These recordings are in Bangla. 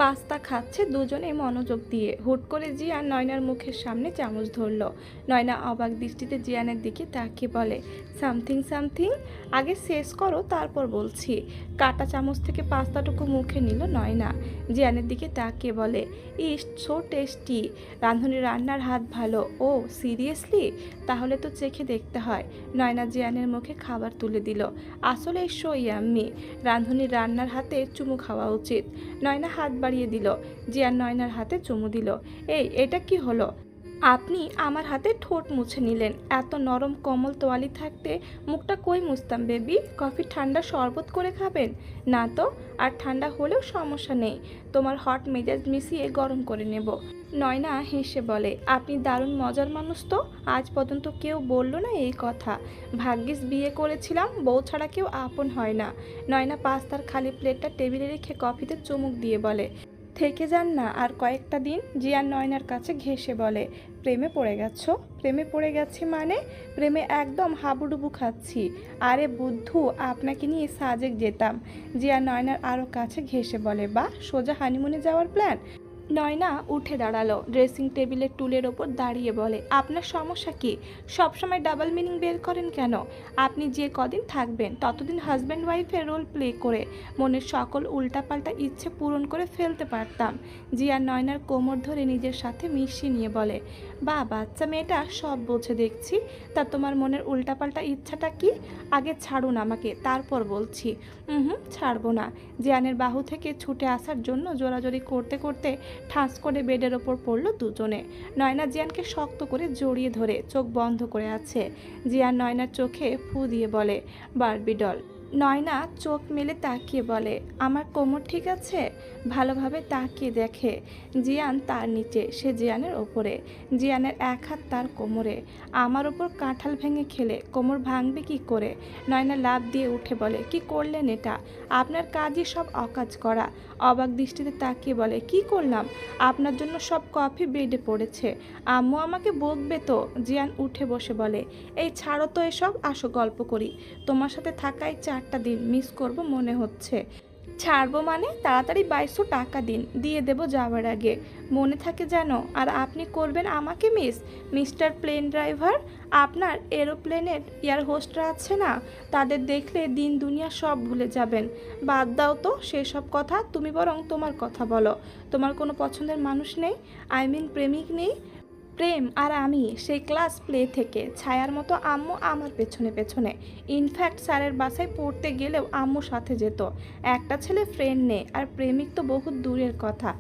পাস্তা খাচ্ছে দুজনে মনোযোগ দিয়ে। হুট করে জিয়ান নয়নার মুখের সামনে চামচ ধরল। নয়না অবাক দৃষ্টিতে জিয়ানের দিকে তাকিয়ে বলে, সামথিং সামথিং, আগে শেষ করো তারপর বলছি। কাটা চামচ থেকে পাস্তাটুকু মুখে নিল নয়না। জিয়ানের দিকে তাকিয়ে বলে, ইস সো টেস্টি। রাঁধুনির রান্নার হাত ভালো। ও সিরিয়াসলি? তাহলে তো চেখে দেখতে হয়। নয়না জিয়ানের মুখে খাবার তুলে দিল। আসলে সো ইয়াম্মি। রাঁধুনির রান্নার হাতে চুমু খাওয়া উচিত। নয়না হাত বাড়িয়ে দিল। জিয়ান নয়নার হাতে চুমু দিল। এই এটা কি হলো? আপনি আমার হাতে ঠোঁট মুছে নিলেন। এত নরম কোমল তোয়ালি থাকতে মুখটা কই মুছতাম বেবি? কফি ঠান্ডা শরবত করে খাবেন? না তো। আর ঠান্ডা হলেও সমস্যা নেই, তোমার হট মেজাজ মিশিয়ে গরম করে নেব। নয়না হেসে বলে, আপনি দারুণ মজার মানুষ তো। আজ পর্যন্ত কেউ বলল না এই কথা। ভাগ্যিস বিয়ে করেছিলাম, বউ ছাড়া কেউ আপন হয় না। নয়না পাস্তার খালি প্লেটটা টেবিলে রেখে কফিতে চুমুক দিয়ে বলে, থেকে যান না আর কয়েকটা দিন। জিয়ান নয়নার কাছে ঘেঁষে বলে, প্রেমে পড়ে গেছো? প্রেমে পড়ে গেছি মানে? প্রেমে একদম হাবুডুবু খাচ্ছি। আরে বুদ্ধু, আপনাকে নিয়ে সাজেক যেতাম। জিয়ান নয়নার আরও কাছে ঘেঁষে বলে, বা সোজা হানিমুনে যাওয়ার প্ল্যান? নয়না উঠে দাঁড়ালো, ড্রেসিং টেবিলের টুলের ওপর দাঁড়িয়ে বলে, আপনার সমস্যা কি? সবসময় ডাবল মিনিং বের করেন কেন? আপনি যে কদিন থাকবেন ততদিন হাজব্যান্ড ওয়াইফের রোল প্লে করে মনের সকল উল্টাপাল্টা ইচ্ছে পূরণ করে ফেলতে পারতাম। জিয়া নয়নার কোমর ধরে নিজের সাথে মিশিয়ে নিয়ে বলে, বা বাচ্চা মেয়েটা সব বোঝে দেখছি। তা তোমার মনের উল্টাপাল্টা ইচ্ছাটা কি? আগে ছাড়ুন আমাকে, তারপর বলছি। ছাড়বো না। জিয়ানের বাহু থেকে ছুটে আসার জন্য জোরাজোরি করতে করতে ঠাস করে বেডের ওপর পড়ল দুজনে। নয়না জিয়ানকে শক্ত করে জড়িয়ে ধরে চোখ বন্ধ করে আছে। জিয়ান নয়নার চোখে ফু দিয়ে বলে, বারবি ডল। নয়না চোখ মেলে তাকিয়ে বলে, আমার কোমর ঠিক আছে? ভালোভাবে তাকিয়ে দেখে। জিয়ান তার নিচে, সে জিয়ানের ওপরে। জিয়ানের এক হাত তার কোমরে। আমার ওপর কাঁঠাল ভেঙে খেলে কোমর ভাঙবে কি করে? নয়না লাফ দিয়ে উঠে বলে, কি করলেন এটা? আপনার কাজই সব অকাজ করা। অবাক দৃষ্টিতে তাকিয়ে বলে, কি করলাম? আপনার জন্য সব কফি বেডে পড়েছে। আম্মু আমাকে বকবে তো। জিয়ান উঠে বসে বলে, এই ছাড়ো তো এসব, আসো গল্প করি। তোমার সাথে থাকায় 4টা দিন মিস করব মনে হচ্ছে। ছাড়বো মানে? তাড়াতাড়ি 2200 টাকা দিন, দিয়ে দেব যাওয়ার আগে। মনে থাকে যেন। আর আপনি করবেন আমাকে মিস, মিস্টার প্লেন ড্রাইভার। আপনার এরোপ্লেনের এয়ার হোস্টরা আছে না, তাদের দেখলে দিন দুনিয়া সব ভুলে যাবেন। বাদ দাও তো সেসব কথা, তুমি বরং তোমার কথা বলো। তোমার কোনো পছন্দের মানুষ নেই? আই মিন প্রেমিক নেই? প্রেম আর আমি সেই ক্লাস প্লে থেকে ছায়ার মতো আম্মু আমার পেছনে পেছনে। ইনফ্যাক্ট স্যারের বাসায় পড়তে গেলেও আম্মু সাথে যেত। একটা ছেলে ফ্রেন্ড নেই, আর প্রেমিক তো বহু দূরের কথা।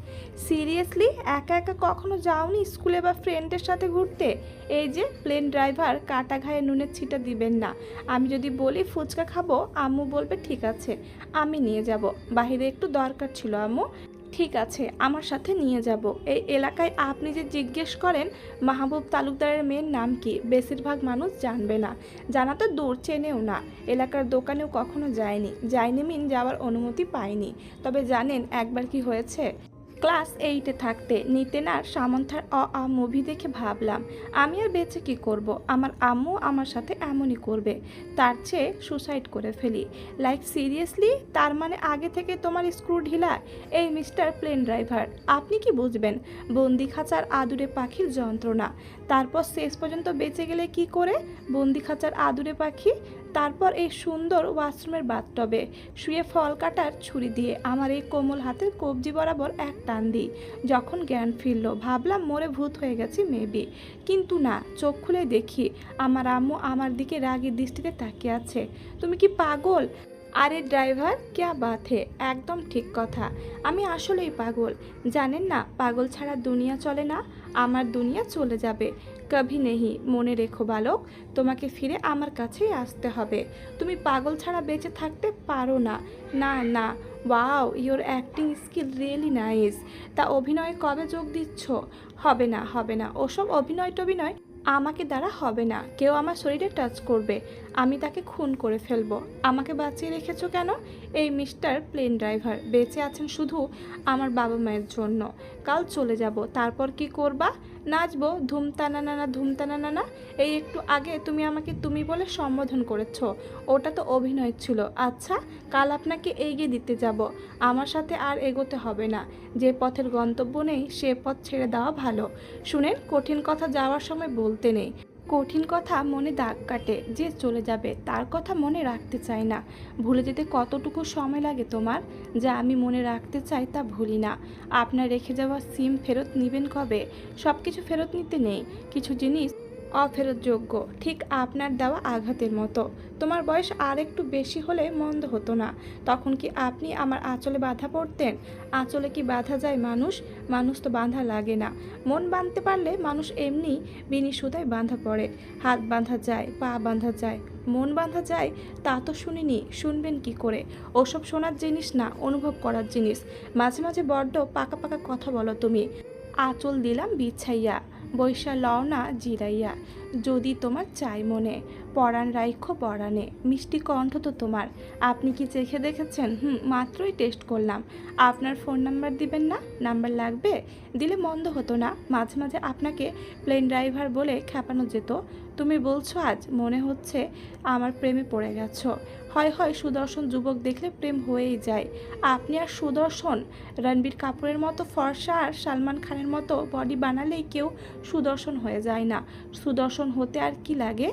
সিরিয়াসলি একা একা কখনো যাওনি স্কুলে বা ফ্রেন্ডের সাথে ঘুরতে? এই যে প্লেন ড্রাইভার, কাটা ঘায়ে নুনের ছিটা দিবেন না। আমি যদি বলি ফুচকা খাবো, আম্মু বলবে ঠিক আছে আমি নিয়ে যাব। বাহিরে একটু দরকার ছিল আম্মু। ঠিক আছে আমার সাথে নিয়ে যাব। এই এলাকায় আপনি যে জিজ্ঞেস করেন মাহবুব তালুকদারের মেয়ের নাম কি, বেশিরভাগ মানুষ জানবে না। জানা তো দূর, চেনেও না। এলাকার দোকানেও কখনো যায়নি মিন যাওয়ার অনুমতি পায়নি। তবে জানেন একবার কি হয়েছে? ক্লাস 8-এ থাকতে নিতেনার সামন্থার মুভি দেখে ভাবলাম আমি আর বেঁচে কি করব। আমার আম্মু আমার সাথে এমনই করবে, তার চেয়ে সুসাইড করে ফেলি। Like seriously? তার মানে আগে থেকে তোমার স্ক্রু ঢিলা? এই মিস্টার প্লেন ড্রাইভার, আপনি কি বুঝবেন বন্দি খাঁচার আদুরে পাখির যন্ত্রণা? তারপর শেষ পর্যন্ত বেঁচে গেলে কি করে? বন্দি খাঁচার আদুরে পাখি। তারপর এই সুন্দর ওয়াশরুমের বাথটবে শুয়ে ফল কাটার ছুরি দিয়ে আমার এই কোমল হাতের কবজি বরাবর এক টান দিই। যখন জ্ঞান ফিরল ভাবলাম মরে ভূত হয়ে গেছি মেবি। কিন্তু না, চোখ খুলে দেখি আমার আম্মু আমার দিকে রাগী দৃষ্টিতে তাকিয়ে আছে। তুমি কি পাগল? আরে ড্রাইভার ক্যা বাত হে, একদম ঠিক কথা। আমি আসলেই পাগল। জানেন না, পাগল ছাড়া দুনিয়া চলে না। আমার দুনিয়া চলে যাবে কভি নেহি। মনে রেখো বালক, তোমাকে ফিরে আমার কাছেই আসতে হবে। তুমি পাগল ছাড়া বেঁচে থাকতে পারো না। না না। Wow, your acting skill really nice. তা অভিনয়ে কবে যোগ দিচ্ছ? হবে না ওসব অভিনয় টভিনয় আমাকে দ্বারা হবে না। কেউ আমার শরীরে টাচ করবে, আমি তাকে খুন করে ফেলবো। আমাকে বাঁচিয়ে রেখেছো কেন? এই মিস্টার প্লেন ড্রাইভার বেঁচে আছেন শুধু আমার বাবা মায়ের জন্য। কাল চলে যাব, তারপর কি করবা? নাচবো ধুমতানা নানা ধুমতানা নানা। এই একটু আগে তুমি আমাকে তুমি বলে সম্বোধন করেছো, ওটা তো অভিনয় ছিল। আচ্ছা, কাল আপনাকে এগিয়ে দিতে যাব, আমার সাথে আর এগোতে হবে না। যে পথের গন্তব্য নেই সে পথ ছেড়ে দেওয়া ভালো। শুনেন, কঠিন কথা যাওয়ার সময় বলতে নেই। কঠিন কথা মনে দাগ কাটে। যে চলে যাবে তার কথা মনে রাখতে চাই না। ভুলে যেতে কতটুকু সময় লাগে তোমার? যা আমি মনে রাখতে চাই তা ভুলি না। আপনার রেখে যাওয়া সিম ফেরত নেবেন কবে? সব কিছু ফেরত নিতে নেই, কিছু জিনিস অফেরতযোগ্য, ঠিক আপনার দেওয়া আঘাতের মতো। তোমার বয়স আর একটু বেশি হলে মন্দ হতো না। তখন কি আপনি আমার আঁচলে বাঁধা পড়তেন? আঁচলে কি বাঁধা যায় মানুষ? মানুষ তো বাঁধা লাগে না। মন বাঁধতে পারলে মানুষ এমনি বিনি সুতায় বাঁধা পড়ে। হাত বাঁধা যায়, পা বাঁধা যায়, মন বাঁধা যায় তা তো শুনিনি। শুনবেন কি করে? ওসব শোনার জিনিস না, অনুভব করার জিনিস। মাঝে মাঝে বড্ড পাকা পাকা কথা বলো তুমি। আঁচল দিলাম বিছাইয়া, বৈশা লও না জিরাইয়া, যদি তোমার চাই মনে, পরাণ রাইখ পরাণে। মিষ্টি কণ্ঠ তো তোমার। আপনি কি চেখে দেখেছেন? মাত্রই টেস্ট করলাম। আপনার ফোন নাম্বার দিবেন না? নাম্বার লাগবে? দিলে মন্দ হতো না। মাঝে মাঝে আপনাকে প্লেন ড্রাইভার বলে খেপানো যেত। তুমি বলছো আজ মনে হচ্ছে আমার প্রেমে পড়ে গেছো। হয় হয় সুদর্শন যুবক দেখলে প্রেম হয়েই যায়। আপনি আর সুদর্শন? রণবীর কাপুরের মতো ফর্সা আর সালমান খানের মতো বডি বানালেই কেউ সুদর্শন হয়ে যায় না। সুদর্শন হতে আর কি লাগে?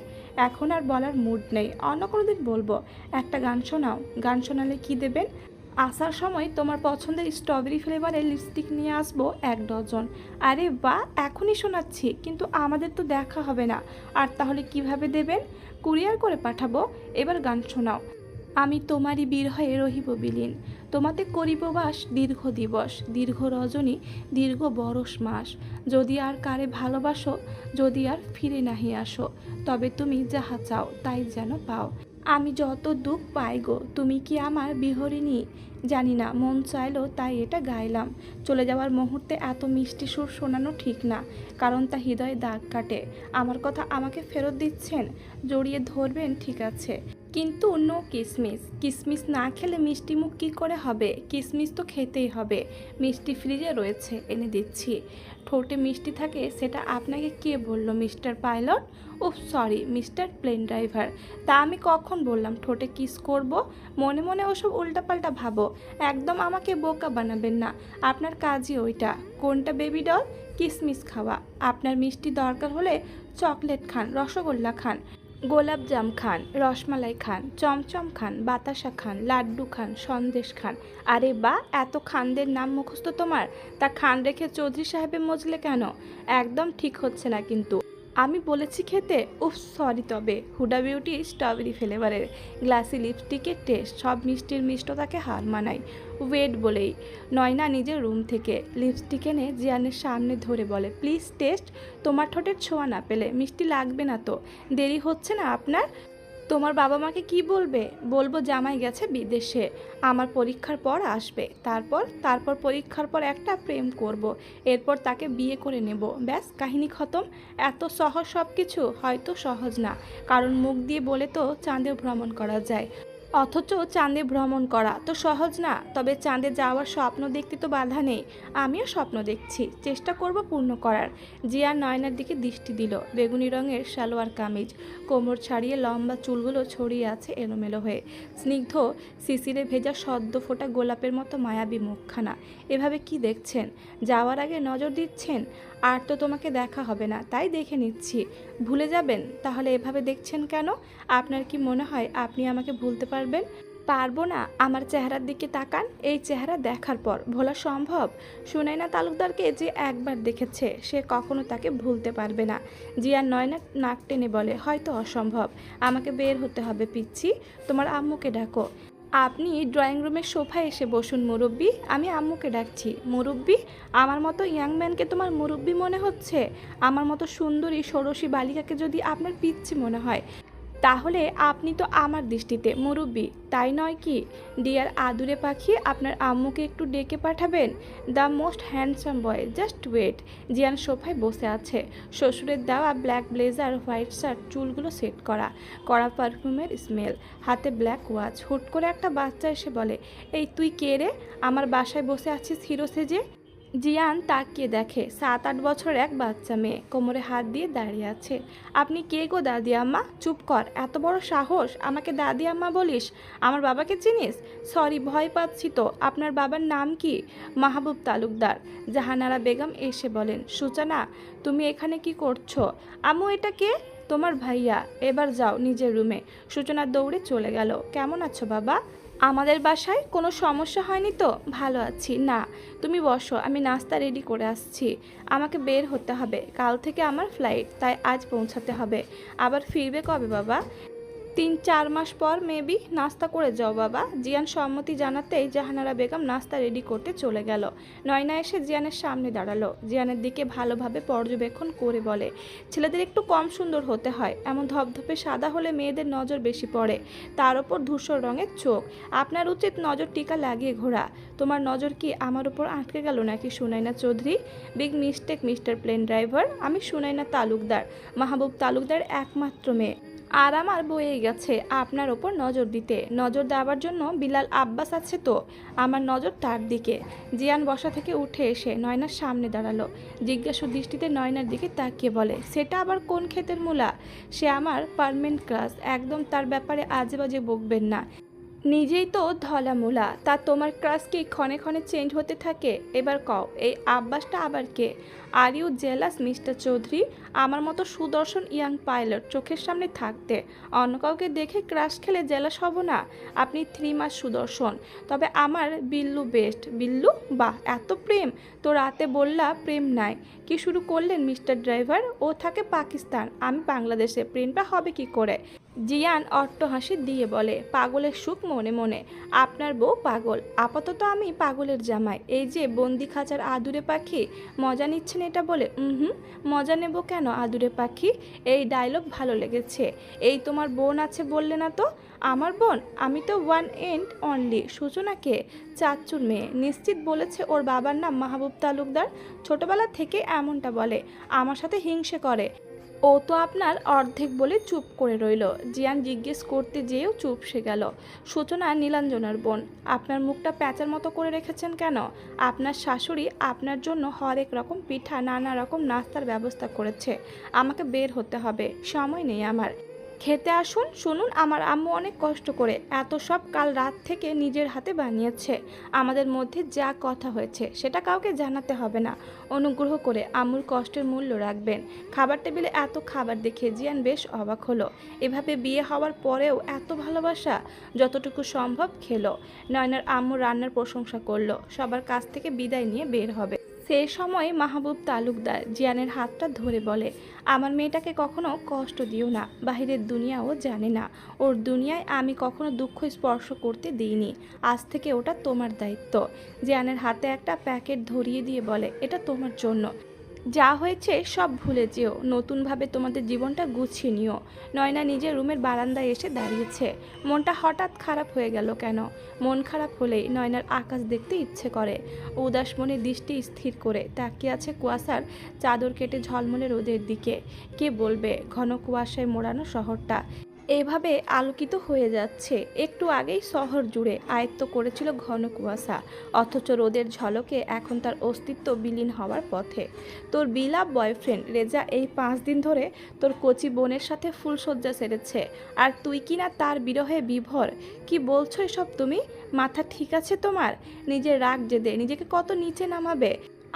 এখন আর বলার মুড নেই, অন্য কোনো দিন বলবো। একটা গান শোনাও। গান শোনালে কি দেবেন? আসার সময় তোমার পছন্দের স্ট্রবেরি ফ্লেভারের লিপস্টিক নিয়ে আসবো 1 ডজন। আরে বাহ, এখনই শোনাচ্ছি, কিন্তু আমাদের তো দেখা হবে না। আর তাহলে কিভাবে দেবেন? কুরিয়ার করে পাঠাবো। এবার গান শোনাও। আমি তোমারই বীর হয়ে রহিব বিলীন, তোমাতে করিব বাস দীর্ঘ দিবস, দীর্ঘ রজনী, দীর্ঘ বরষ মাস। যদি আর কারে ভালোবাসো, যদি আর ফিরে নাহি আসো, তবে তুমি যাহা চাও তাই যেন পাও। আমি যত দুঃখ পাই গো, তুমি কি আমার বিহরিণী? জানি না, মন চাইলো তাই এটা গাইলাম। চলে যাওয়ার মুহূর্তে এত মিষ্টি সুর শোনানো ঠিক না, কারণ তা হৃদয়ে দাগ কাটে। আমার কথা আমাকে ফেরত দিচ্ছেন? জড়িয়ে ধরবেন ঠিক আছে, কিন্তু নো কিসমিস। কিসমিস না খেলে মিষ্টি মুখ কী করে হবে? কিসমিস তো খেতেই হবে। মিষ্টি ফ্রিজে রয়েছে, এনে দিচ্ছি। ঠোঁটে মিষ্টি থাকে সেটা আপনাকে কে বললো মিস্টার পাইলট? উফ সরি মিস্টার প্লেন ড্রাইভার। তা আমি কখন বললাম ঠোঁটে কিস করব? মনে মনে ওসব উল্টাপাল্টা ভাবো। একদম আমাকে বোকা বানাবেন না, আপনার কাজই ওইটা। কোনটা বেবি ডল? কিসমিস খাওয়া। আপনার মিষ্টি দরকার হলে চকলেট খান, রসগোল্লা খান, গোলাপ জাম খান, রসমালাই খান, চমচম খান, বাতাসা খান, লাড্ডু খান, সন্দেশ খান। আরে বা, এত খানদের নাম মুখস্থ তোমার? তা খান রেখে চৌধুরী সাহেবে মজলে কেন? একদম ঠিক হচ্ছে না কিন্তু। আমি বলেছি খেতে? উফ সরি। তবে হুডা বিউটি স্ট্রবেরি ফ্লেভারের গ্লাসি লিপস্টিকের টেস্ট সব মিষ্টির মিষ্টতাকে হার মানায়। ওয়েট বলেই নয়না নিজের রুম থেকে লিপস্টিক এনে জিয়ানের সামনে ধরে বলে, প্লিজ টেস্ট। তোমার ঠোঁটের ছোঁয়া না পেলে মিষ্টি লাগবে না তো? দেরি হচ্ছে না আপনার? তোমার বাবা মাকে কি বলবে? বলবো জামাই গেছে বিদেশে, আমার পরীক্ষার পর আসবে। তারপর পরীক্ষার পর একটা প্রেম করব, এরপর তাকে বিয়ে করে নেব। ব্যাস, কাহিনী খতম। এত সহজ সব কিছু? হয়তো সহজ না, কারণ মুখ দিয়ে বলে তো চাঁদে ভ্রমণ করা যায়, অথচ চাঁদে ভ্রমণ করা তো সহজ না। তবে চাঁদে যাওয়ার স্বপ্ন দেখতে তো বাধা নেই। আমিও স্বপ্ন দেখছি, চেষ্টা করব পূর্ণ করার। জিয়া নয়নার দিকে দৃষ্টি দিল। বেগুনি রঙের সালোয়ার কামিজ, কোমর ছাড়িয়ে লম্বা চুলগুলো ছড়িয়ে আছে এলোমেলো হয়ে। স্নিগ্ধ শিশিরে ভেজা সদ্য ফোটা গোলাপের মতো মায়াবী মুখখানা। এভাবে কি দেখছেন? যাওয়ার আগে নজর দিচ্ছেন? আর তো তোমাকে দেখা হবে না, তাই দেখে নিচ্ছি। ভুলে যাবেন? তাহলে এভাবে দেখছেন কেন? আপনার কি মনে হয় আপনি আমাকে ভুলতে পারবেন? পারবো না? আমার চেহারার দিকে তাকান। এই চেহারা দেখার পর ভোলা সম্ভব? সুনাইনা তালুকদারকে যে একবার দেখেছে সে কখনো তাকে ভুলতে পারবে না। জিয়া নয়না নাক টেনে বলে, হয়তো অসম্ভব। আমাকে বের হতে হবে পিচ্ছি, তোমার আম্মুকে ডাকো। আপনি ড্রয়িং রুমের সোফায় এসে বসুন মুরব্বি, আমি আম্মুকে ডাকছি। মুরব্বি? আমার মতো ইয়াং ম্যানকে তোমার মুরব্বি মনে হচ্ছে? আমার মতো সুন্দরী ষোড়শী বালিকাকে যদি আপনার পিচ্ছি মনে হয়? তাহলে আপনি তো আমার দৃষ্টিতে মুরব্বি, তাই নয় কি? ডিয়ার আদুরে পাখি, আপনার আম্মুকে একটু ডেকে পাঠাবেন। The most handsome boy, just wait. Jiyan সোফায় বসে আছে, শ্বশুরের দেওয়া ব্ল্যাক ব্লেজার, হোয়াইট শার্ট, চুলগুলো সেট করা, কড়া পারফিউমের স্মেল, হাতে ব্ল্যাক ওয়াচ। হুট করে একটা বাচ্চা এসে বলে, এই তুই কে রে? আমার বাসায় বসে আছিস হিরো সেজে? জিয়ান তাকিয়ে দেখে 7-8 বছরের এক বাচ্চা মেয়ে কোমরে হাত দিয়ে দাঁড়িয়ে আছে। আপনি কে গো দাদি আম্মা? চুপ কর, এত বড় সাহস আমাকে দাদি আম্মা বলিস? আমার বাবাকে চিনিস? সরি, ভয় পাচ্ছি তো। আপনার বাবার নাম কি? মাহবুব তালুকদার। জাহানারা বেগম এসে বলেন, সূচনা তুমি এখানে কি করছো? আম্মু এটা কে? তোমার ভাইয়া। এবার যাও নিজের রুমে। সূচনা দৌড়ে চলে গেল। কেমন আছো বাবা? আমাদের বাসায় কোনো সমস্যা হয়নি তো? ভালো আছি। না, তুমি বসো, আমি নাস্তা রেডি করে আসছি। আমাকে বের হতে হবে, কাল থেকে আমার ফ্লাইট, তাই আজ পৌঁছাতে হবে। আবার ফিরবে কবে বাবা? 3-4 মাস পর মেবি। নাস্তা করে যাও বাবা। জিয়ান সম্মতি জানাতেই জাহানারা বেগম নাস্তা রেডি করতে চলে গেল। নয়না এসে জিয়ানের সামনে দাঁড়ালো, জিয়ানের দিকে ভালোভাবে পর্যবেক্ষণ করে বলে, ছেলেদের একটু কম সুন্দর হতে হয়, এমন ধপধপে সাদা হলে মেয়েদের নজর বেশি পড়ে, তার ওপর ধূসর রঙের চোখ। আপনার উচিত নজর টিকা লাগিয়ে ঘোরা। তোমার নজর কি আমার উপর আটকে গেল নাকি Sunaina Chowdhury? Big mistake mister plane driver. আমি সুনাইনা তালুকদার, মাহবুব তালুকদার একমাত্র মেয়ে। আর আমার বয়ে গেছে আপনার ওপর নজর দিতে। নজর দেওয়ার জন্য বিলাল আব্বাস আছে তো? আমার নজর তার দিকে। জিয়ান বসা থেকে উঠে এসে নয়নার সামনে দাঁড়ালো, জিজ্ঞাসু দৃষ্টিতে নয়নার দিকে তাকিয়ে বলে, সেটা আবার কোন ক্ষেতের মূলা? সে আমার পার্মানেন্ট ক্রাশ, একদম তার ব্যাপারে আজে বাজে বকবেন না। নিজেই তো ধলামূলা, তা তোমার ক্রাশ কি ক্ষণে ক্ষণে চেঞ্জ হতে থাকে? এবার কও, এই আব্বাসটা আবার কে? Are you jealous mister Chowdhury? আমার মতো সুদর্শন ইয়াং পাইলট চোখের সামনে থাকতে অন্য কাউকে দেখে ক্রাশ খেলে জেলাস হব না? আপনি 3 মাস সুদর্শন, তবে আমার বিল্লু বেস্ট। বিল্লু? বাহ, এত প্রেম তো! রাতে বললা প্রেম নাই। কি শুরু করলেন মিস্টার ড্রাইভার? ও থাকে পাকিস্তান, আমি বাংলাদেশে, প্রেমটা হবে কি করে? জিয়ান অট্টহাসি দিয়ে বলে, পাগলের সুখ মনে মনে। আপনার বউ পাগল, আপাতত আমি পাগলের জামাই। এই যে বন্দি খাঁচার আদুরে পাখি, মজা নিচ্ছেন এটা বলে? হুম, মজা নেব কেন আদুরে পাখি? এই ডায়লগ ভালো লেগেছে। এই তোমার বোন আছে বললে না তো? আমার বোন? আমি তো ওয়ান এন্ড অনলি। সূচনাকে চাচ্চুর মেয়ে, নিশ্চিত বলেছে ওর বাবার নাম মাহবুব তালুকদার। ছোটবেলা থেকে এমনটা বলে, আমার সাথে হিংসে করে। ও তো আপনার অর্ধেক বলে চুপ করে রইল। জিয়ান জিজ্ঞেস করতে যেয়েও চুপসে গেল। সূচনা নীলাঞ্জনার বোন। আপনার মুখটা প্যাঁচার মতো করে রেখেছেন কেন? আপনার শাশুড়ি আপনার জন্য হরেক রকম পিঠা, নানা রকম নাস্তার ব্যবস্থা করেছে। আমাকে বের হতে হবে, সময় নেই আমার। খেতে আসুন। শুনুন, আমার আম্মু অনেক কষ্ট করে এত সব কাল রাত থেকে নিজের হাতে বানিয়েছে। আমাদের মধ্যে যা কথা হয়েছে সেটা কাউকে জানাতে হবে না। অনুগ্রহ করে আম্মুর কষ্টের মূল্য রাখবেন। খাবার টেবিলে এত খাবার দেখে জিয়ান বেশ অবাক হলো। এভাবে বিয়ে হওয়ার পরেও এত ভালোবাসা? যতটুকু সম্ভব খেলো। নয়নার আম্মু রান্নার প্রশংসা করলো, সবার কাছ থেকে বিদায় নিয়ে বের হবে। সেই সময় মাহবুব তালুকদার জিয়ানের হাতটা ধরে বলে, আমার মেয়েটাকে কখনো কষ্ট দিও না। বাহিরের দুনিয়াও জানে না, ওর দুনিয়ায় আমি কখনো দুঃখ স্পর্শ করতে দিইনি। আজ থেকে ওটা তোমার দায়িত্ব। জিয়ানের হাতে একটা প্যাকেট ধরিয়ে দিয়ে বলে, এটা তোমার জন্য। যা হয়েছে সব ভুলে যেও, নতুনভাবে তোমাদের জীবনটা গুছিয়ে নিও। নয়না নিজের রুমের বারান্দায় এসে দাঁড়িয়েছে। মনটা হঠাৎ খারাপ হয়ে গেল কেন? মন খারাপ হলেই নয়নার আকাশ দেখতে ইচ্ছে করে। উদাস মনে দৃষ্টি স্থির করে তাকিয়ে আছে কুয়াশার চাদর কেটে ঝলমলে রোদের দিকে। কে বলবে ঘন কুয়াশায় মোড়ানো শহরটা এভাবে আলোকিত হয়ে যাচ্ছে। একটু আগেই শহর জুড়ে আয়ত্ত করেছিল ঘন কুয়াশা, অথচ রোদের ঝলকে এখন তার অস্তিত্ব বিলীন হওয়ার পথে। তোর বিলাপ বয়ফ্রেন্ড রেজা এই 5 দিন ধরে তোর কচি বোনের সাথে ফুলশয্যা সেরেছে, আর তুই কিনা তার বিরহে বিভোর। কি বলছো এসব তুমি? মাথা ঠিক আছে তোমার? নিজের রাগ জেদে নিজেকে কত নিচে নামাবে?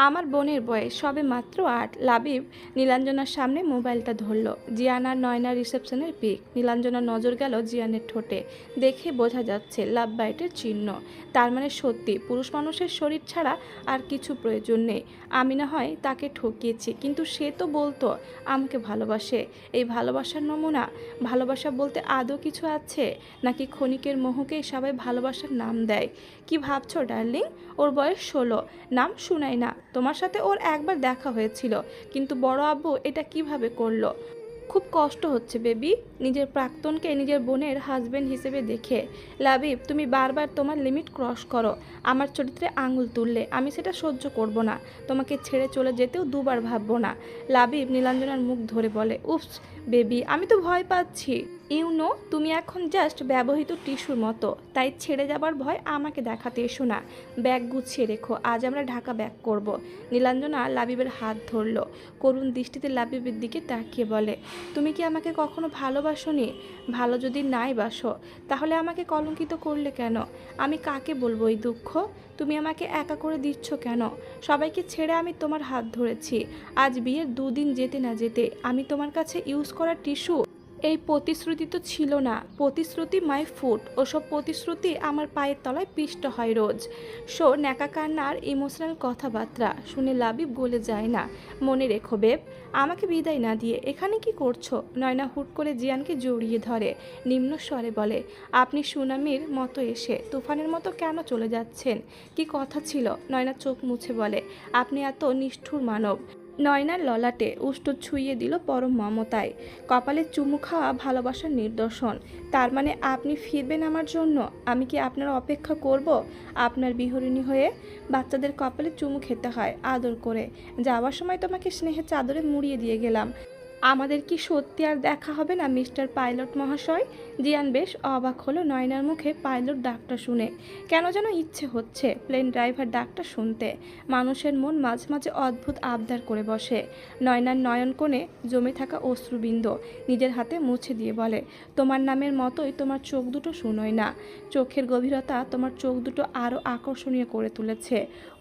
আমার বোনের বয়স সবে মাত্র 8। লাবিব নীলাঞ্জনার সামনে মোবাইলটা ধরল। জিয়ান আর নয়নার রিসেপশনের পিক। নীলাঞ্জনার নজর গেল জিয়ানের ঠোঁটে, দেখে বোঝা যাচ্ছে লাভ বাইটের চিহ্ন। তার মানে সত্যি পুরুষ মানুষের শরীর ছাড়া আর কিছু প্রয়োজন নেই। আমি না হয় তাকে ঠকিয়েছি, কিন্তু সে তো বলতো আমাকে ভালোবাসে। এই ভালোবাসার নমুনা? ভালোবাসা বলতে আদৌ কিছু আছে, নাকি ক্ষণিকের মোহকেই সবাই ভালোবাসার নাম দেয়? কি ভাবছো ডার্লিং? ওর বয়স 16, নাম শুনাই না। তোমার সাথে ওর একবার দেখা হয়েছিল, কিন্তু বড় আব্বু এটা কিভাবে করলো? খুব কষ্ট হচ্ছে বেবি, নিজের প্রাক্তনকে নিজের বোনের হাজবেন্ড হিসেবে দেখে। লাবিব, তুমি বারবার তোমার লিমিট ক্রস করো। আমার চরিত্রে আঙুল তুললে আমি সেটা সহ্য করব না। তোমাকে ছেড়ে চলে যেতেও দুবার ভাববো না। লাবিব নীলাঞ্জনার মুখ ধরে বলে, উফস বেবি, আমি তো ভয় পাচ্ছি। তুমি এখন জাস্ট ব্যবহৃত টিস্যুর মতো, তাই ছেড়ে যাবার ভয় আমাকে দেখাতে এসো না। ব্যাগ গুছিয়ে রেখো, আজ আমরা ঢাকা ব্যাক করব। নীলাঞ্জনা লাবিবের হাত ধরল, করুণ দৃষ্টিতে লাবিবের দিকে তাকিয়ে বলে, তুমি কি আমাকে কখনো ভালোবাসোনি? ভালো যদি নাই বাসো, তাহলে আমাকে কলঙ্কিত করলে কেন? আমি কাকে বলবো এই দুঃখ? তুমি আমাকে একা করে দিচ্ছ কেন? সবাইকে ছেড়ে আমি তোমার হাত ধরেছি। আজ বিয়ের 2 দিন যেতে না যেতে আমি তোমার কাছে ইউজ করা টিস্যু। এই প্রতিশ্রুতি তো ছিল না। প্রতিশ্রুতি মাই ফুট। ওসব প্রতিশ্রুতি আমার পায়ের তলায় পিষ্ট হয় রোজ। ন্যাকা কান্না আর ইমোশনাল কথাবার্তা শুনে লাবিব গলে যায় না। মনে রেখো বেব, আমাকে বিদায় না দিয়ে এখানে কি করছো? নয়না হুট করে জিয়ানকে জড়িয়ে ধরে নিম্ন স্বরে বলে, আপনি সুনামির মতো এসে তুফানের মতো কেন চলে যাচ্ছেন? কি কথা ছিল? নয়না চোখ মুছে বলে, আপনি এত নিষ্ঠুর মানব। নয়নার ললাটে উষ্ঠ ছুঁয়ে দিল পরম মমতায়। কপালে চুমু খাওয়া ভালোবাসার নিদর্শন। তার মানে আপনি ফিরবেন আমার জন্য? আমি কি আপনার অপেক্ষা করব? আপনার বিহরিণী হয়ে? বাচ্চাদের কপালে চুমু খেতে হয় আদর করে। যাওয়ার সময় তোমাকে স্নেহের চাদরে মুড়িয়ে দিয়ে গেলাম। আমাদের কি সত্যি আর দেখা হবে না মিস্টার পাইলট মহাশয়? জিয়ান বেশ অবাক হলো নয়নার মুখে পাইলট ডাকটা শুনে। কেন যেন ইচ্ছে হচ্ছে প্লেন ড্রাইভার ডাকটা শুনতে। মানুষের মন মাঝে মাঝে অদ্ভুত আবদার করে বসে। নয়নার নয়ন কোণে জমে থাকা অশ্রুবিন্দু নিজের হাতে মুছে দিয়ে বলে, তোমার নামের মতোই তোমার চোখ দুটো শুনোই না। চোখের গভীরতা তোমার চোখ দুটো আরও আকর্ষণীয় করে তুলেছে।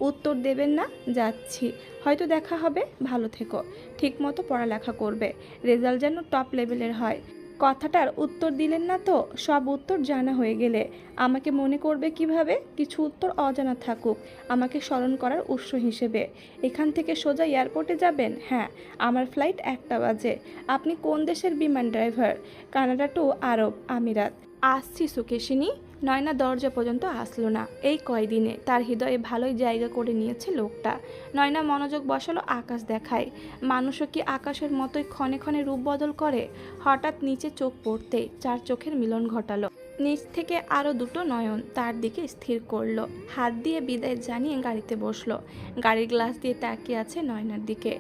উত্তর দেবেন না? যাচ্ছি। হয়তো দেখা হবে। ভালো থেকো। ঠিকমতো পড়ালেখা করবে। রেজাল্ট যেন টপ লেভেলের হয়। কথাটার উত্তর দিলেন না তো? সব উত্তর জানা হয়ে গেলে আমাকে মনে করবে কিভাবে? কিছু উত্তর অজানা থাকুক আমাকে স্মরণ করার উৎস হিসেবে। এখান থেকে সোজা এয়ারপোর্টে যাবেন? হ্যাঁ, আমার ফ্লাইট 1টা বাজে। আপনি কোন দেশের বিমান ড্রাইভার? কানাডা টু আরব আমিরাত। আসছি সুকেশিনী। নয়না দরজা পর্যন্ত আসলো না। এই কয়দিনে তার হৃদয়ে ভালোই জায়গা করে নিয়েছে লোকটা। নয়না মনোযোগ বসালো আকাশ দেখায়। মানুষও কি আকাশের মতোই ক্ষণে ক্ষণে রূপ বদল করে? হঠাৎ নিচে চোখ পড়তেই 4 চোখের মিলন ঘটালো। নিচ থেকে আরও 2টো নয়ন তার দিকে স্থির করলো। হাত দিয়ে বিদায় জানিয়ে গাড়িতে বসলো। গাড়ির গ্লাস দিয়ে তাকিয়ে আছে নয়নার দিকে।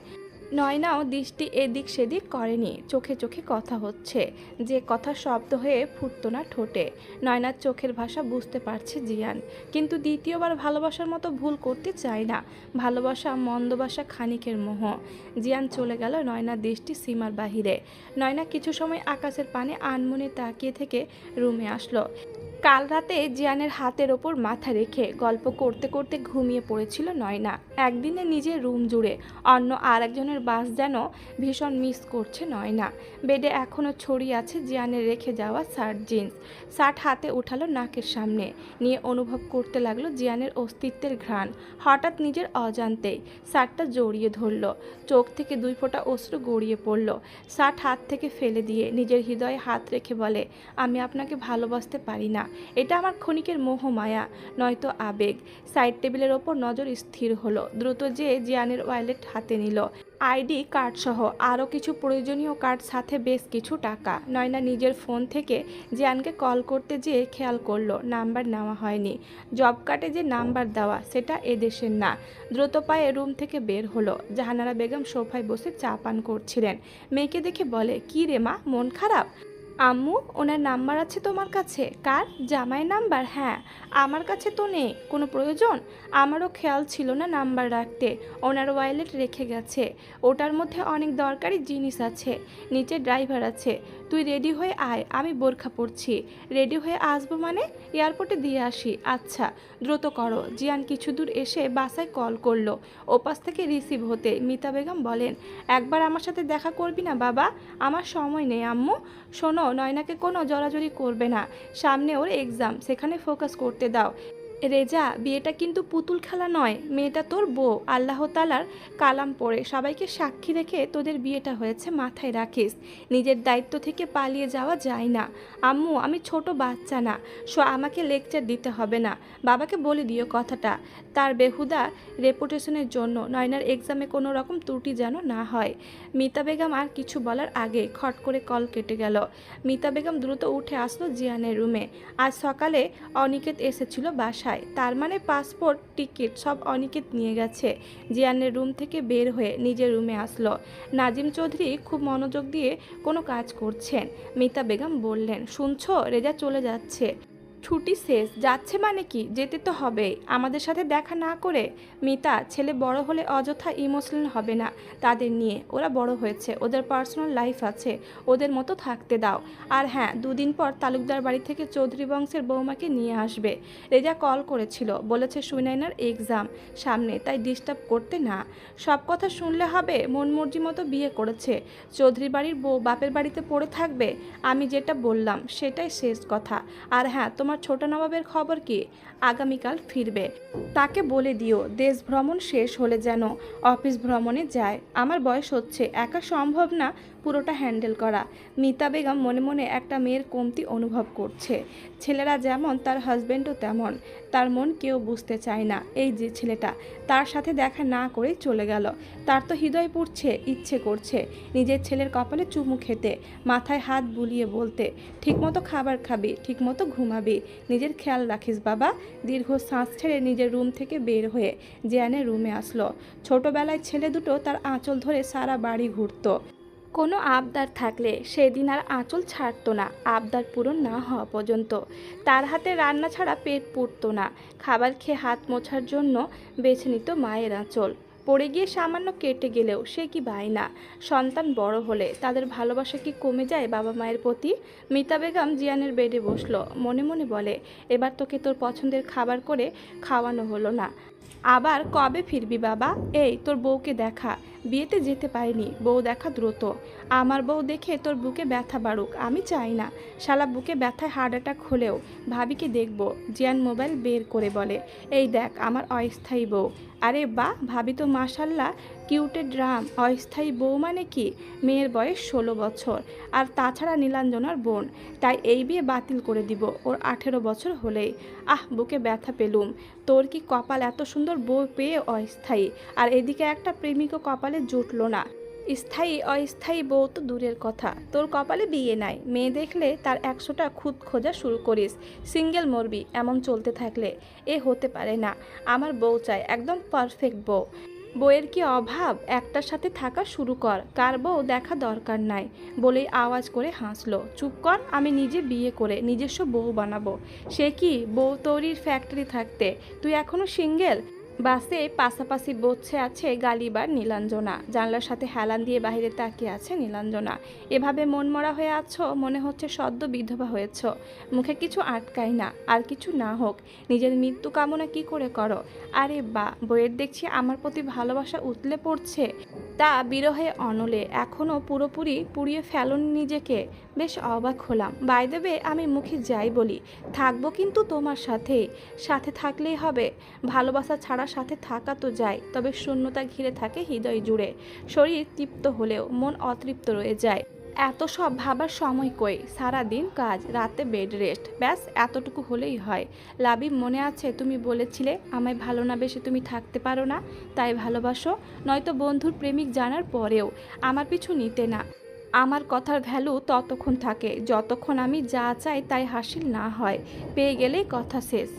নয়নাও দৃষ্টি এদিক সেদিক করেনি। চোখে চোখে কথা হচ্ছে, যে কথা শব্দ হয়ে ফুটতো না ঠোঁটে। নয়নার চোখের ভাষা বুঝতে পারছে জিয়ান, কিন্তু দ্বিতীয়বার ভালোবাসার মতো ভুল করতে চায় না। ভালোবাসা মন্দবাসা খানিকের মোহ। জিয়ান চলে গেল নয়নার দৃষ্টি সীমার বাহিরে। নয়না কিছু সময় আকাশের পানে আনমনে তাকিয়ে থেকে রুমে আসলো। কাল রাতে জিয়ানের হাতের ওপর মাথা রেখে গল্প করতে করতে ঘুমিয়ে পড়েছিল নয়না। একদিনে নিজের রুম জুড়ে অন্য আরেকজনের বাস যেন ভীষণ মিস করছে নয়না। বেডে এখনও ছড়িয়ে আছে জিয়ানের রেখে যাওয়া শার্ট জিন্স। শার্ট হাতে উঠালো নাকের সামনে নিয়ে অনুভব করতে লাগলো জিয়ানের অস্তিত্বের ঘ্রাণ। হঠাৎ নিজের অজান্তেই শার্টটা জড়িয়ে ধরল। চোখ থেকে 2 ফোঁটা অশ্রু গড়িয়ে পড়ল। শার্ট হাত থেকে ফেলে দিয়ে নিজের হৃদয়ে হাত রেখে বলে, আমি আপনাকে ভালোবাসতে পারি না। এটা আমার ক্ষণিকের মোহ মায়া, নয়তো আবেগ। সাইড টেবিলের ওপর নজর স্থির হলো। দ্রুত যেয়ে জিয়ানের ওয়ালেট হাতে নিল। আইডি কার্ড সহ আরও কিছু প্রয়োজনীয় কার্ড, সাথে বেশ কিছু টাকা। নয়না নিজের ফোন থেকে জিয়ানকে কল করতে যেয়ে খেয়াল করলো নাম্বার নেওয়া হয়নি। জব কার্ডে যে নাম্বার দেওয়া সেটা এদেশের না। দ্রুত পায়ে রুম থেকে বের হলো। জাহানারা বেগম সোফায় বসে চা পান করছিলেন। মেয়েকে দেখে বলে, কি রে মা, মন খারাপ? আম্মু, ওনার নাম্বার আছে তোমার কাছে? কার? জামাই নাম্বার? হ্যাঁ, আমার কাছে তো নেই। কোনো প্রয়োজন? আমারও খেয়াল ছিল না নাম্বার রাখতে। ওনার ওয়ালেট রেখে গেছে। ওটার মধ্যে অনেক দরকারি জিনিস আছে। নিচে ড্রাইভার আছে। তুই রেডি হয়ে আয়, আমি বোরখা পরছি। রেডি হয়ে আসবো মানে? এয়ারপোর্টে দিয়ে আসি। আচ্ছা, দ্রুত করো। জিয়ান কিছু দূর এসে বাসায় কল করলো। ওপাশ থেকে রিসিভ হতে মিতা বেগম বলেন, একবার আমার সাথে দেখা করবি না বাবা? আমার সময় নেই আম্মু। শোনো, নয়নাকে কোনো জড়াজড়ি করবে না। সামনে ওর এক্সাম, সেখানে ফোকাস করতে দাও। রেজা, বিয়েটা কিন্তু পুতুল খেলা নয়, মেয়েটা তোর বউ, আল্লাহ তালার কালাম পড়ে সবাইকে সাক্ষী রেখে তোদের বিয়েটা হয়েছে, মাথায় রাখিস। নিজের দায়িত্ব থেকে পালিয়ে যাওয়া যায় না। আম্মু, আমি ছোট বাচ্চা না, আমাকে লেকচার দিতে হবে না। বাবাকে বলে দিও কথাটা। তার বেহুদা রেপুটেশনের জন্য নয়নার এক্সামে কোনো রকম ত্রুটি যেন না হয়। মিতা বেগম আর কিছু বলার আগে খট করে কল কেটে গেল। মিতা বেগম দ্রুত উঠে আসলো জিয়ানের রুমে। আজ সকালে অনিকেত এসেছিল বাসায়, তার মানে পাসপোর্ট টিকিট সব অনিকেত নিয়ে গেছে। জিয়ানের রুম থেকে বের হয়ে নিজের রুমে আসলো। নাজিম চৌধুরী খুব মনোযোগ দিয়ে কোনো কাজ করছেন। মিতা বেগম বললেন, শুনছো, রেজা চলে যাচ্ছে। ছুটি শেষ, যাচ্ছে মানে কি, যেতে তো হবেই, আমাদের সাথে দেখা না করে। মিতা, ছেলে বড় হলে অযথা ইমোশনাল হবে না তাদের নিয়ে, ওরা বড় হয়েছে, ওদের পার্সোনাল লাইফ আছে, ওদের মতো থাকতে দাও। আর হ্যাঁ, দুদিন পর তালুকদার বাড়ি থেকে চৌধুরী বংশের বৌমাকে নিয়ে আসবে। রেজা কল করেছিল, বলেছে সুনাইনার এক্সাম সামনে, তাই ডিস্টার্ব করতে না। সব কথা শুনলে হবে, মন মর্জি মতো বিয়ে করেছে, চৌধুরী বাড়ির বউ বাপের বাড়িতে পড়ে থাকবে। আমি যেটা বললাম সেটাই শেষ কথা। আর হ্যাঁ, তোমার ছোট নবাবের খবর কি? আগামীকাল ফিরবে, তাকে বলে দিও দেশ ভ্রমণ শেষ হলে যেন অফিস ভ্রমণে যায়। আমার বয়স হচ্ছে, একা সম্ভব না পুরোটা হ্যান্ডেল করা। মিতা বেগম মনে মনে একটা মেয়ের কমতি অনুভব করছে। ছেলেরা যেমন, তার হাজব্যান্ডও তেমন। তার মন কেউ বুঝতে চায় না। এই যে ছেলেটা তার সাথে দেখা না করেই চলে গেল, তার তো হৃদয় পুড়ছে, ইচ্ছে করছে নিজের ছেলের কপালে চুমু খেতে, মাথায় হাত বুলিয়ে বলতে, ঠিকমতো খাবার খাবি, ঠিকমতো ঘুমাবি, নিজের খেয়াল রাখিস বাবা। দীর্ঘ শ্বাস ছেড়ে নিজের রুম থেকে বের হয়ে জিয়ানের রুমে আসলো। ছোটবেলায় ছেলে দুটো তার আঁচল ধরে সারা বাড়ি ঘুরতো। কোনো আবদার থাকলে সেদিন আর আঁচল ছাড়তো না, আবদার পূরণ না হওয়া পর্যন্ত। তার হাতে রান্না ছাড়া পেট পুড়তো না। খাবার খেয়ে হাত মোছার জন্য বেছে নিত মায়ের আঁচল। পড়ে গিয়ে সামান্য কেটে গেলেও সে কি বায়না। সন্তান বড় হলে তাদের ভালোবাসা কি কমে যায় বাবা মায়ের প্রতি? মিতা বেগম জিয়ানের বেডে বসলো, মনে মনে বলে, এবার তোকে তোর পছন্দের খাবার করে খাওয়ানো হলো না, আবার কবে ফিরবি বাবা? এই তোর বউকে দেখা, বিয়েতে যেতে পারিনি, বউ দেখা দ্রুত। আমার বউ দেখে তোর বুকে ব্যথা বাড়ুক, আমি চাই না। শালা বুকে ব্যথায় হার্ট অ্যাটাক হলেও ভাবিকে দেখব। জিয়ান মোবাইল বের করে বলে, এই দেখ আমার অস্থায়ী বউ। আরে বাহ, ভাবি তো মাশাল্লাহ কিউটের ড্রাম। অস্থায়ী বউ মানে কি? মেয়ের বয়স 16 বছর, আর তাছাড়া নীলাঞ্জনার বোন, তাই এই বিয়ে বাতিল করে দিব ওর 18 বছর হলেই। বুকে ব্যথা পেলুম। তোর কি কপাল, এত সুন্দর বউ পেয়ে অস্থায়ী, আর এদিকে একটা প্রেমিকও কপালে জুটলো না। স্থায়ী অস্থায়ী বউ তো দূরের কথা, তোর কপালে বিয়ে নাই, মেয়ে দেখলে তার 100টা খুদ খোঁজা শুরু করিস, সিঙ্গেল মরবি এমন চলতে থাকলে। এ হতে পারে না, আমার বউ চাই, একদম পারফেক্ট বউ। বউয়ের কি অভাব? একটার সাথে থাকা শুরু কর, কার বউ দেখা দরকার নাই। বলেই আওয়াজ করে হাসলো, চুপ কর, আমি নিজে বিয়ে করে নিজস্ব বউ বানাবো। সে কি বউ তৈরির ফ্যাক্টরি থাকতে তুই এখনো সিঙ্গেল? বাসে পাশাপাশি বসে আছে গালিবার নীলাঞ্জনা, জানলার সাথে হেলান দিয়ে বাইরে তাকিয়ে আছে নীলাঞ্জনা। এভাবে মনমরা হয়ে আছো, মনে হচ্ছে সদ্য বিধবা হয়েছ। মুখে কিছু আটকায় না, আর কিছু না হোক নিজের মৃত্যু কামনা কি করে করো? আরে বা, বইয়ের দেখছি আমার প্রতি ভালোবাসা উতলে পড়ছে, তা বিরহে অনলে, এখনও পুরোপুরি পুড়িয়ে ফেলনি নিজেকে। বেশ অবাক হলাম। বাই দ্য ওয়ে, আমি মুখে যাই বলি, থাকবো কিন্তু তোমার সাথেই। সাথে থাকলেই হবে? ভালোবাসা ছাড়া সাথে থাকা তো যায়, তবে শূন্যতা ঘিরে থাকে হৃদয় জুড়ে। শরীর তৃপ্ত হলেও মন অতৃপ্ত রয়ে যায়। এত সব ভাবার সময় কই? সারাদিন কাজ, রাতে বেড রেস্ট, ব্যাস এতটুকু হলেই হয়। লাবিব, মনে আছে তুমি বলেছিলে আমায় ভালো না বেশি তুমি থাকতে পারো না, তাই ভালোবাসো? নয়তো বন্ধুর প্রেমিক জানার পরেও আমার পিছু নিতে না। আমার কথার ভ্যালু ততক্ষণ থাকে যতক্ষণ আমি যা চাই তাই হাসিল না হয়, পেয়ে গেলেই কথা শেষ।